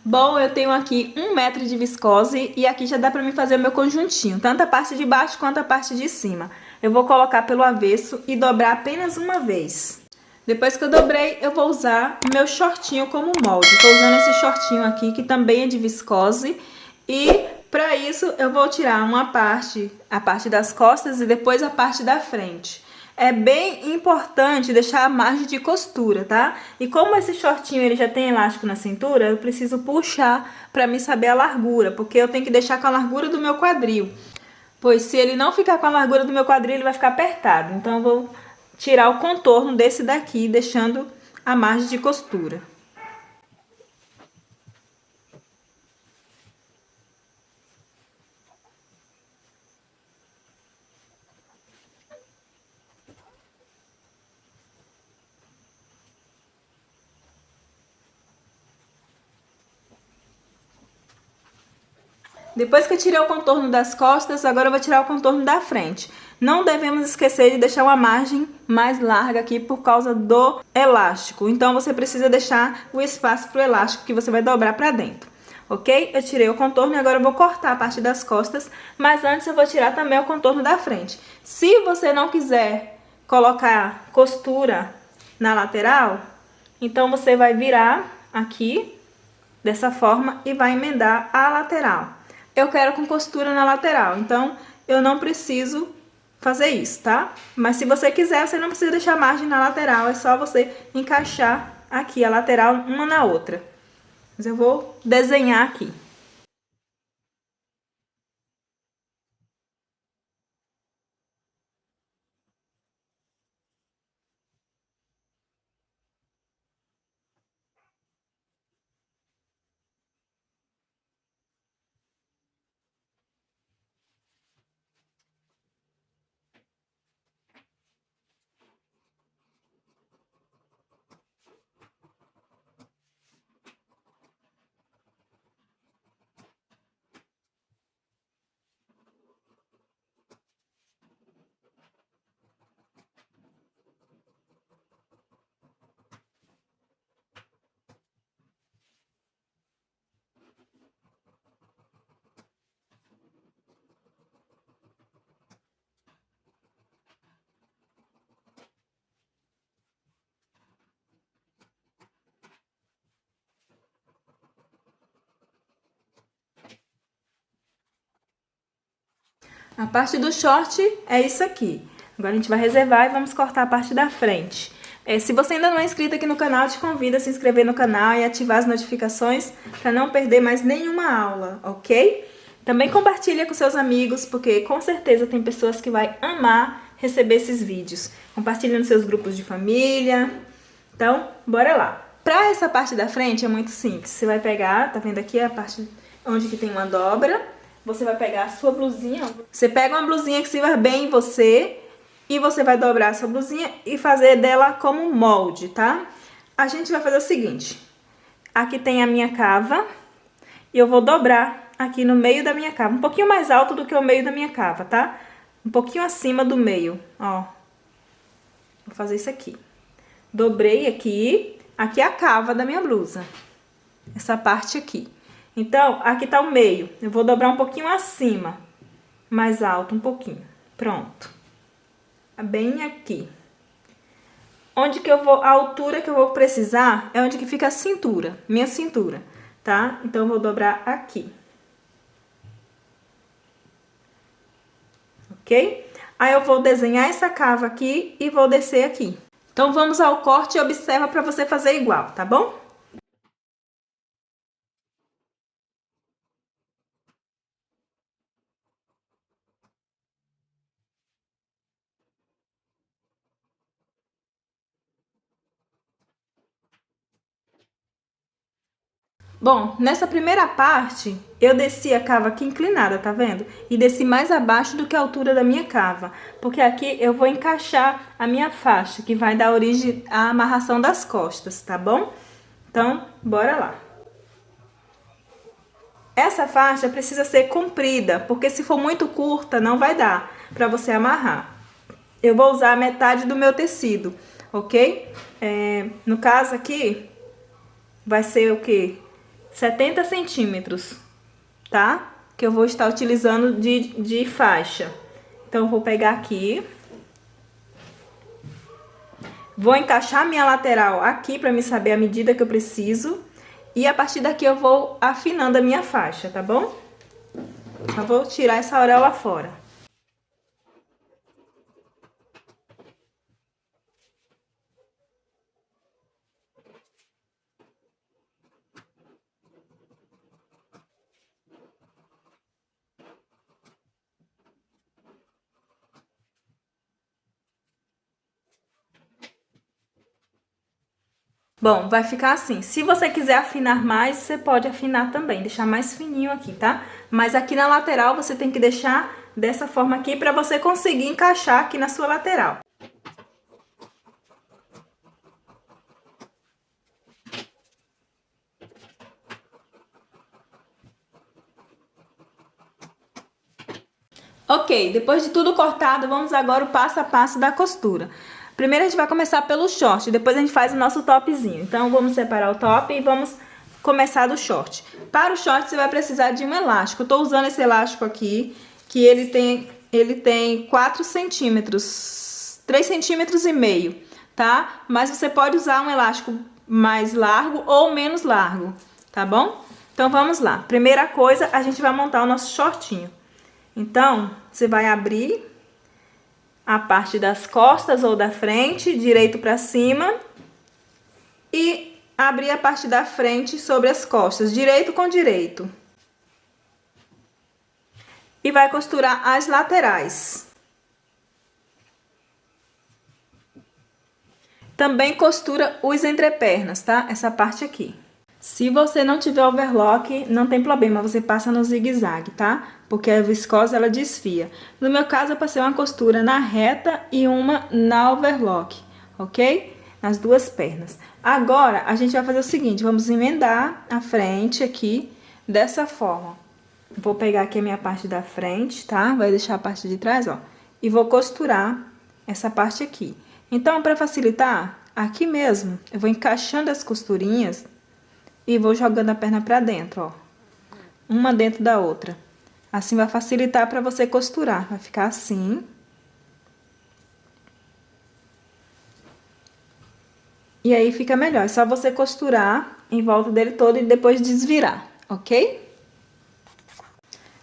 Bom, eu tenho aqui 1 metro de viscose e aqui já dá pra mim fazer o meu conjuntinho, tanto a parte de baixo quanto a parte de cima. Eu vou colocar pelo avesso e dobrar apenas uma vez. Depois que eu dobrei, eu vou usar o meu shortinho como molde. Tô usando esse shortinho aqui, que também é de viscose. E para isso, eu vou tirar uma parte, a parte das costas e depois a parte da frente. É bem importante deixar a margem de costura, tá? E como esse shortinho ele já tem elástico na cintura, eu preciso puxar para mim saber a largura, porque eu tenho que deixar com a largura do meu quadril. Pois se ele não ficar com a largura do meu quadril, ele vai ficar apertado. Então eu vou tirar o contorno desse daqui, deixando a margem de costura. Depois que eu tirei o contorno das costas, agora eu vou tirar o contorno da frente. Não devemos esquecer de deixar uma margem mais larga aqui por causa do elástico. Então, você precisa deixar o espaço para o elástico que você vai dobrar para dentro. Ok? Eu tirei o contorno e agora eu vou cortar a parte das costas, mas antes eu vou tirar também o contorno da frente. Se você não quiser colocar costura na lateral, então você vai virar aqui dessa forma e vai emendar a lateral. Eu quero com costura na lateral, então eu não preciso fazer isso, tá? Mas se você quiser, você não precisa deixar margem na lateral, é só você encaixar aqui a lateral uma na outra. Mas eu vou desenhar aqui. A parte do short é isso aqui. Agora a gente vai reservar e vamos cortar a parte da frente. Se você ainda não é inscrito aqui no canal, eu te convido a se inscrever no canal e ativar as notificações para não perder mais nenhuma aula, ok? Também compartilha com seus amigos, porque com certeza tem pessoas que vai amar receber esses vídeos. Compartilha nos seus grupos de família. Então, bora lá. Para essa parte da frente é muito simples. Você vai pegar, tá vendo aqui a parte onde que tem uma dobra. Você vai pegar a sua blusinha. Você pega uma blusinha que sirva bem em você e você vai dobrar a sua blusinha e fazer dela como molde, tá? A gente vai fazer o seguinte. Aqui tem a minha cava e eu vou dobrar aqui no meio da minha cava. Um pouquinho mais alto do que o meio da minha cava, tá? Um pouquinho acima do meio, ó. Vou fazer isso aqui. Dobrei aqui. Aqui é a cava da minha blusa. Essa parte aqui. Então, aqui tá o meio. Eu vou dobrar um pouquinho acima. Mais alto um pouquinho. Pronto. Bem aqui. Onde que eu vou... A altura que eu vou precisar é onde que fica a cintura. Minha cintura, tá? Então, eu vou dobrar aqui. Ok? Aí, eu vou desenhar essa cava aqui e vou descer aqui. Então, vamos ao corte e observa pra você fazer igual, tá bom? Bom, nessa primeira parte, eu desci a cava aqui inclinada, tá vendo? E desci mais abaixo do que a altura da minha cava, porque aqui eu vou encaixar a minha faixa, que vai dar origem à amarração das costas, tá bom? Então, bora lá. Essa faixa precisa ser comprida, porque se for muito curta, não vai dar pra você amarrar. Eu vou usar a metade do meu tecido, ok? No caso aqui, vai ser o quê? 70 centímetros, tá? Que eu vou estar utilizando de faixa. Então, eu vou pegar aqui. Vou encaixar minha lateral aqui para me saber a medida que eu preciso. E a partir daqui eu vou afinando a minha faixa, tá bom? Só vou tirar essa auréola fora. Bom, vai ficar assim. Se você quiser afinar mais, você pode afinar também, deixar mais fininho aqui, tá? Mas aqui na lateral você tem que deixar dessa forma aqui para você conseguir encaixar aqui na sua lateral. Ok, depois de tudo cortado, vamos agora o passo a passo da costura. Primeiro a gente vai começar pelo short, depois a gente faz o nosso topzinho. Então vamos separar o top e vamos começar do short. Para o short você vai precisar de um elástico. Eu tô usando esse elástico aqui, que ele tem 4 centímetros, 3,5 centímetros, tá? Mas você pode usar um elástico mais largo ou menos largo, tá bom? Então vamos lá. Primeira coisa, a gente vai montar o nosso shortinho. Então, você vai abrir a parte das costas ou da frente, direito para cima, e abrir a parte da frente sobre as costas, direito com direito. E vai costurar as laterais. Também costura os entrepernas, tá? Essa parte aqui. Se você não tiver overlock, não tem problema, você passa no zigue-zague, tá? Porque a viscose, ela desfia. No meu caso, eu passei uma costura na reta e uma na overlock, ok? Nas duas pernas. Agora, a gente vai fazer o seguinte, vamos emendar a frente aqui, dessa forma. Vou pegar aqui a minha parte da frente, tá? Vai deixar a parte de trás, ó. E vou costurar essa parte aqui. Então, para facilitar, aqui mesmo, eu vou encaixando as costurinhas e vou jogando a perna pra dentro, ó. Uma dentro da outra. Assim vai facilitar pra você costurar. Vai ficar assim. E aí fica melhor. É só você costurar em volta dele todo e depois desvirar, ok?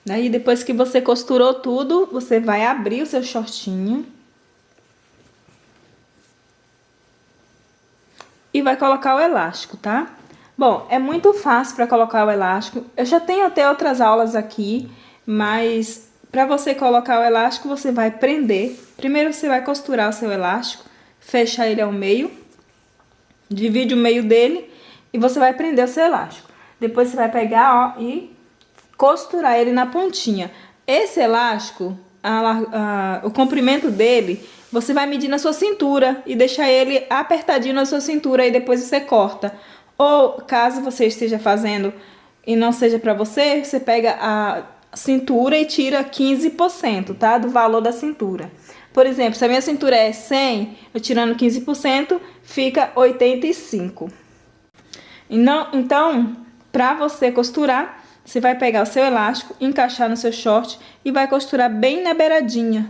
Daí, depois que você costurou tudo, você vai abrir o seu shortinho. E vai colocar o elástico, tá? Bom, é muito fácil para colocar o elástico. Eu já tenho até outras aulas aqui, mas para você colocar o elástico, você vai prender. Primeiro você vai costurar o seu elástico, fechar ele ao meio, divide o meio dele e você vai prender o seu elástico. Depois você vai pegar, ó, e costurar ele na pontinha. Esse elástico, o comprimento dele, você vai medir na sua cintura e deixar ele apertadinho na sua cintura e depois você corta. Ou caso você esteja fazendo e não seja para você, você pega a cintura e tira 15%, tá? Do valor da cintura. Por exemplo, se a minha cintura é 100, eu tirando 15%, fica 85. Então, para você costurar, você vai pegar o seu elástico, encaixar no seu short e vai costurar bem na beiradinha,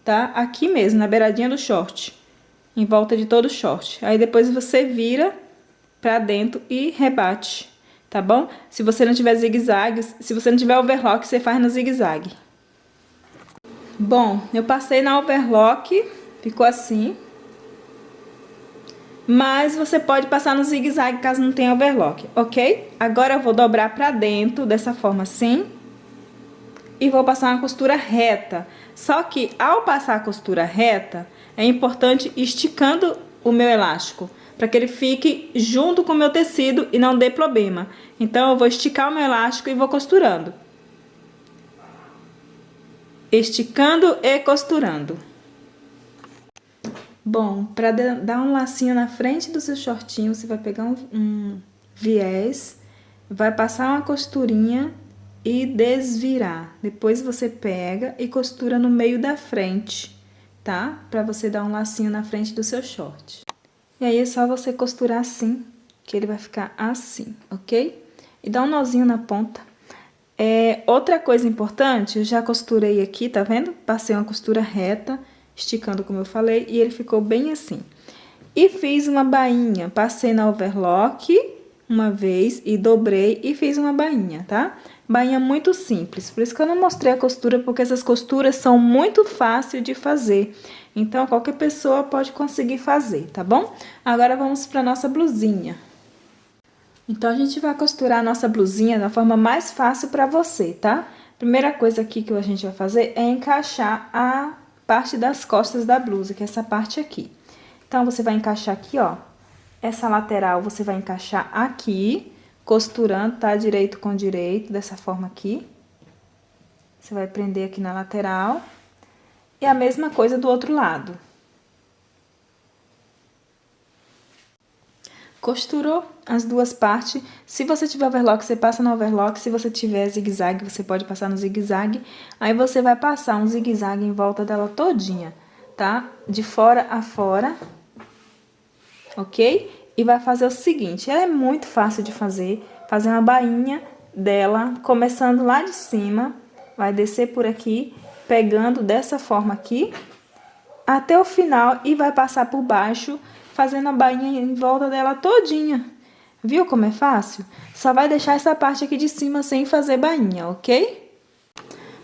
tá? Aqui mesmo, na beiradinha do short, em volta de todo o short. Aí depois você vira pra dentro e rebate, tá bom? Se você não tiver zigue-zague, se você não tiver overlock, você faz no zigue-zague. Bom, eu passei na overlock, ficou assim. Mas você pode passar no zigue-zague caso não tenha overlock, ok? Agora eu vou dobrar pra dentro dessa forma assim. E vou passar uma costura reta. Só que ao passar a costura reta, é importante ir esticando o meu elástico, para que ele fique junto com o meu tecido e não dê problema. Então eu vou esticar o meu elástico e vou costurando. Esticando e costurando. Bom, para dar um lacinho na frente do seu shortinho, você vai pegar um viés, vai passar uma costurinha e desvirar. Depois você pega e costura no meio da frente, tá? Para você dar um lacinho na frente do seu short. E aí é só você costurar assim, que ele vai ficar assim, ok? e dá um nozinho na ponta. Outra coisa importante, eu já costurei aqui, tá vendo? Passei uma costura reta, esticando como eu falei, e ele ficou bem assim. E fiz uma bainha, passei na overlock uma vez e dobrei e fiz uma bainha, tá? Bainha muito simples, por isso que eu não mostrei a costura, porque essas costuras são muito fáceis de fazer. Então, qualquer pessoa pode conseguir fazer, tá bom? Agora, vamos para nossa blusinha. Então, a gente vai costurar a nossa blusinha da forma mais fácil para você, tá? Primeira coisa aqui que a gente vai fazer é encaixar a parte das costas da blusa, que é essa parte aqui. Então, você vai encaixar aqui, ó. Essa lateral você vai encaixar aqui, costurando, tá? Direito com direito, dessa forma aqui. Você vai prender aqui na lateral. E a mesma coisa do outro lado. Costurou as duas partes. Se você tiver overlock, você passa no overlock. Se você tiver zigue-zague, você pode passar no zigue-zague. Aí você vai passar um zigue-zague em volta dela todinha, tá? De fora a fora. Ok? E vai fazer o seguinte, ela é muito fácil de fazer uma bainha dela, começando lá de cima, vai descer por aqui, pegando dessa forma aqui, até o final e vai passar por baixo, fazendo a bainha em volta dela todinha. Viu como é fácil? Só vai deixar essa parte aqui de cima sem fazer bainha, ok?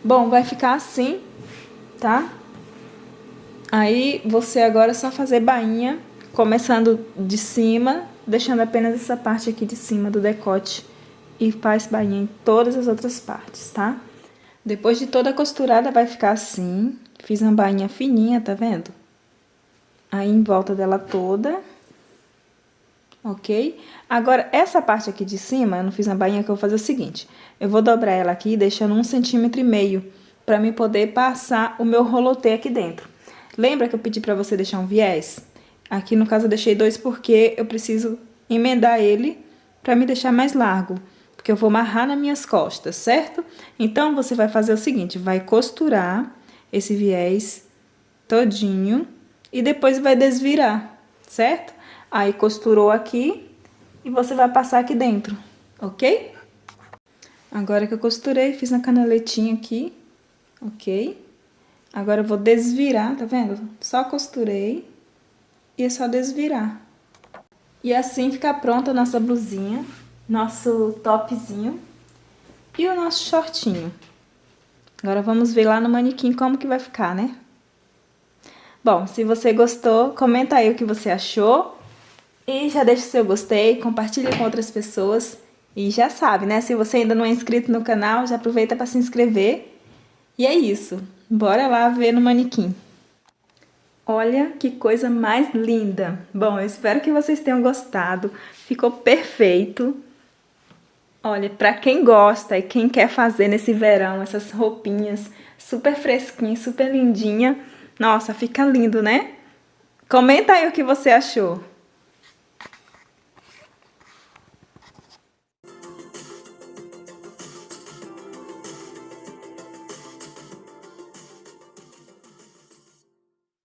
Bom, vai ficar assim, tá? Aí, você agora é só fazer bainha, começando de cima, deixando apenas essa parte aqui de cima do decote. E faz bainha em todas as outras partes, tá? Depois de toda costurada, vai ficar assim. Fiz uma bainha fininha, tá vendo? Aí, em volta dela toda. Ok? Agora, essa parte aqui de cima, eu não fiz uma bainha, que eu vou fazer o seguinte. Eu vou dobrar ela aqui, deixando 1,5 cm, pra mim poder passar o meu rolotê aqui dentro. Lembra que eu pedi pra você deixar um viés? Aqui, no caso, eu deixei 2 porque eu preciso emendar ele pra me deixar mais largo. Porque eu vou amarrar nas minhas costas, certo? Então, você vai fazer o seguinte, vai costurar esse viés todinho e depois vai desvirar, certo? Aí, costurou aqui e você vai passar aqui dentro, ok? Agora que eu costurei, fiz na canaletinha aqui, ok? Agora, eu vou desvirar, tá vendo? Só costurei e é só desvirar. E assim fica pronta a nossa blusinha, nosso topzinho e o nosso shortinho. Agora, vamos ver lá no manequim como que vai ficar, né? Bom, se você gostou, comenta aí o que você achou. E já deixa o seu gostei, compartilha com outras pessoas. E já sabe, né? Se você ainda não é inscrito no canal, já aproveita para se inscrever. E é isso. Bora lá ver no manequim. Olha que coisa mais linda! Bom, eu espero que vocês tenham gostado. Ficou perfeito. Olha, pra quem gosta e quem quer fazer nesse verão essas roupinhas super fresquinhas, super lindinha. Nossa, fica lindo, né? Comenta aí o que você achou.